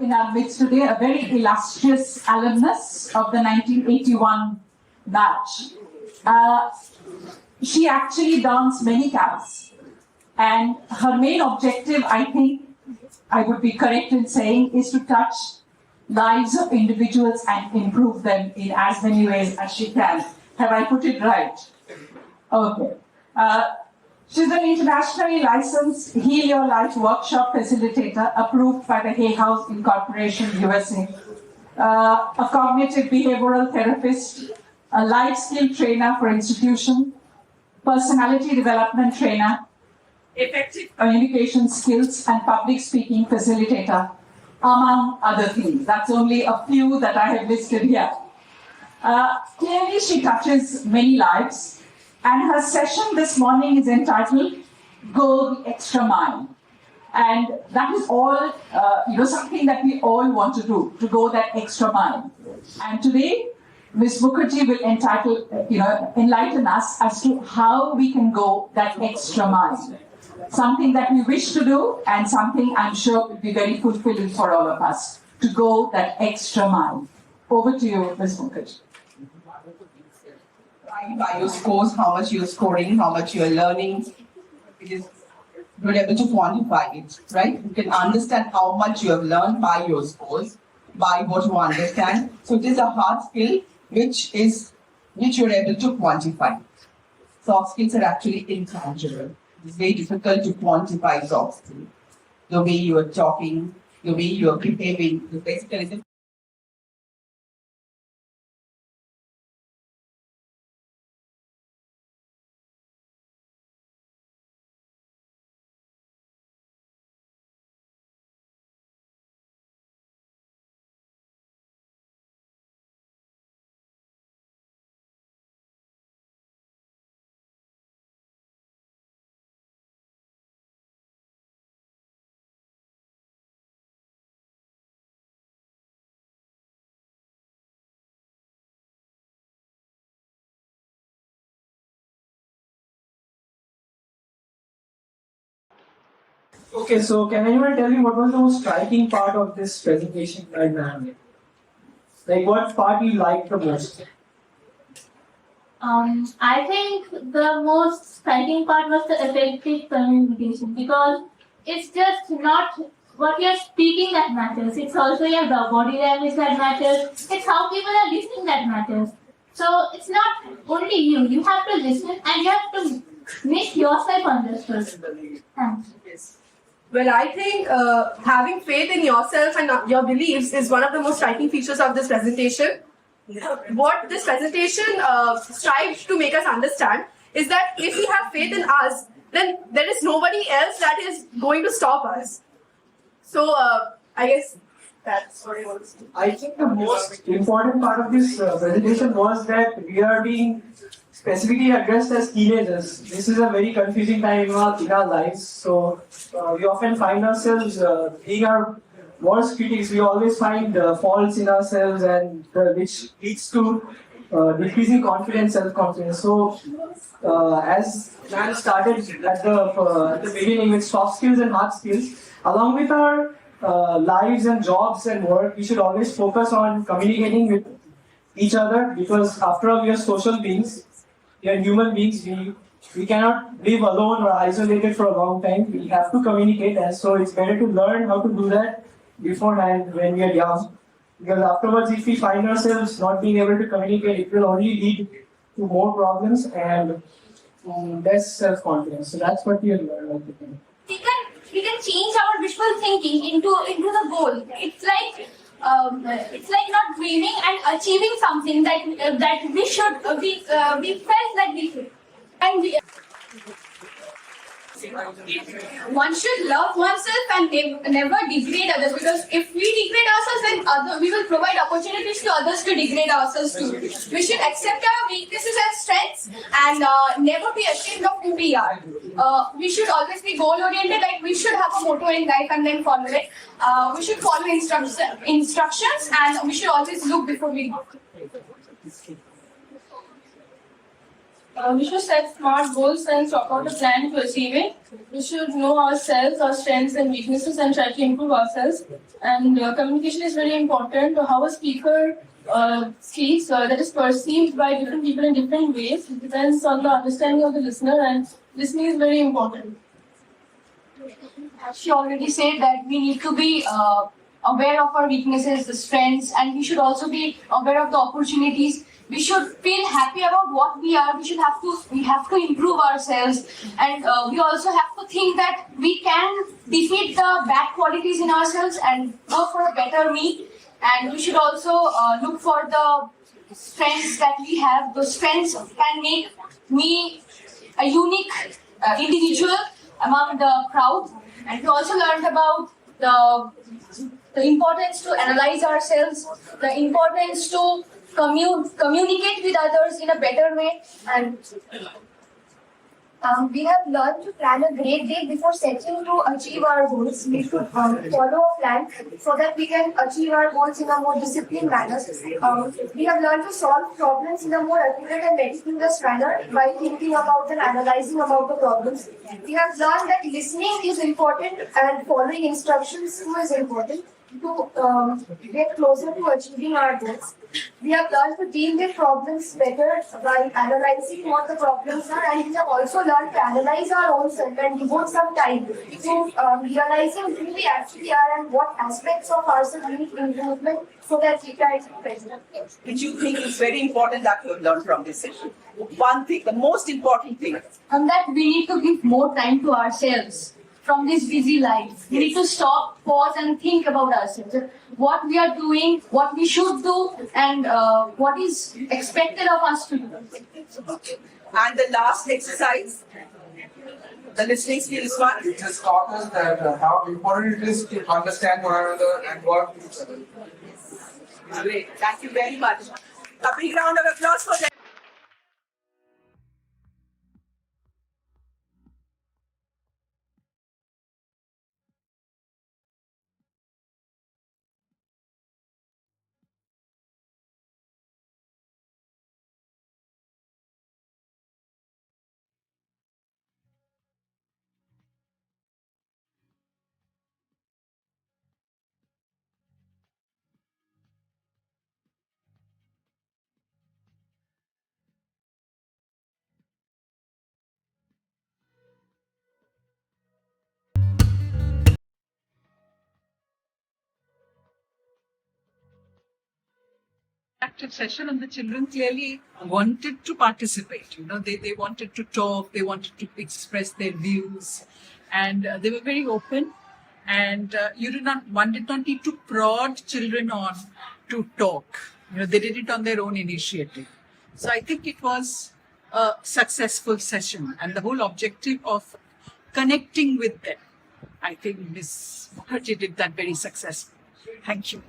in our midst today a very illustrious alumnus of the 1981 batch. She actually dons many caps, and her main objective, I think, I would be correct in saying, is to touch lives of individuals and improve them in as many ways as she can. Have I put it right? Okay. She's an internationally licensed Heal Your Life workshop facilitator approved by the Hay House Incorporation, USA. A cognitive behavioral therapist, a life skill trainer for institution, personality development trainer, effective communication skills and public speaking facilitator, among other things. That's only a few that I have listed here. Clearly, she touches many lives, and her session this morning is entitled Go the Extra Mile. And that is all, something that we all want to do, to go that extra mile. And today, Ms. Mukherjee will enlighten us as to how we can go that extra mile. Something that we wish to do, and something I'm sure will be very fulfilling for all of us, to go that extra mile. Over to you, Ms. Mukherjee. By your scores, how much you're scoring, how much you're learning, because you're able to quantify it, right? You can understand how much you have learned by your scores, by what you understand. So it is a hard skill which you're able to quantify. Soft skills are actually intangible. It's very difficult to quantify soft skills. The way you are talking, the way you are behaving, basically. Okay, so can anyone tell me what was the most striking part of this presentation right now? Like, what part you liked the most? I think the most striking part was the effective communication, because it's just not what you're speaking that matters. It's also your body language that matters. It's how people are listening that matters. So it's not only you. You have to listen and you have to make yourself understood. Thanks. Well, I think having faith in yourself and your beliefs is one of the most striking features of this presentation. What this presentation strives to make us understand is that if we have faith in us, then there is nobody else that is going to stop us. So, I guess that's what I want to say. I think the most important part of this presentation was that we are being specifically addressed as teenagers. This is a very confusing time in our lives. So we often find ourselves being our worst critics. We always find faults in ourselves, and which leads to decreasing confidence, self-confidence. So as Nan started at the beginning with soft skills and hard skills, along with our lives and jobs and work, we should always focus on communicating with each other, because after all, we are social beings. We are human beings. We cannot live alone or isolated for a long time. We have to communicate, and so it's better to learn how to do that beforehand when we are young. Because afterwards, if we find ourselves not being able to communicate, it will only lead to more problems and less self-confidence. So that's what we have learned. We can change our visual thinking into the goal. It's like not dreaming and achieving something that we should we felt that we should. And one should love oneself and never degrade others, because if we degrade ourselves, then we will provide opportunities to others to degrade ourselves too. We should accept our weaknesses and strengths and never be ashamed of who we are. We should always be goal-oriented, like we should have a motto in life and then follow it. We should follow instructions, and we should always look before we We should set smart goals and chalk out a plan to achieve it. We should know ourselves, our strengths and weaknesses, and try to improve ourselves. And communication is very important. How a speaker speaks, that is perceived by different people in different ways. It depends on the understanding of the listener, and listening is very important. She already said that we need to be aware of our weaknesses, the strengths, and we should also be aware of the opportunities. We should feel happy about what we are. We have to improve ourselves, and we also have to think that we can defeat the bad qualities in ourselves and go for a better me. And we should also look for the strengths that we have. Those strengths can make me a unique individual among the crowd. And we also learned about the importance to analyze ourselves, the importance to communicate with others in a better way. And we have learned to plan a great day before setting to achieve our goals. We should follow a plan so that we can achieve our goals in a more disciplined manner. We have learned to solve problems in a more accurate and meticulous manner by thinking about them, analyzing about the problems. We have learned that listening is important and following instructions too is important to get closer to achieving our goals. We have learned to deal with problems better by analyzing what the problems are, and we have also learned to analyze our own self and devote some time to realizing who we actually are and what aspects of ourselves need improvement so that we can be better. Which you think is very important that you have learned from this session? One thing, the most important thing. And that we need to give more time to ourselves from this busy life. We need to stop, pause, and think about ourselves. What we are doing, what we should do, and what is expected of us to do. And the last exercise, the listening skills one. It has taught us that how important it is to understand one another and work with each other. Great. Thank you very much. A big round of applause for them. Active session, and the children clearly wanted to participate. They wanted to talk, they wanted to express their views, and they were very open. And one did not need to prod children on to talk. They did it on their own initiative. So I think it was a successful session, and the whole objective of connecting with them, I think Ms. Mukherjee did that very successfully. Thank you.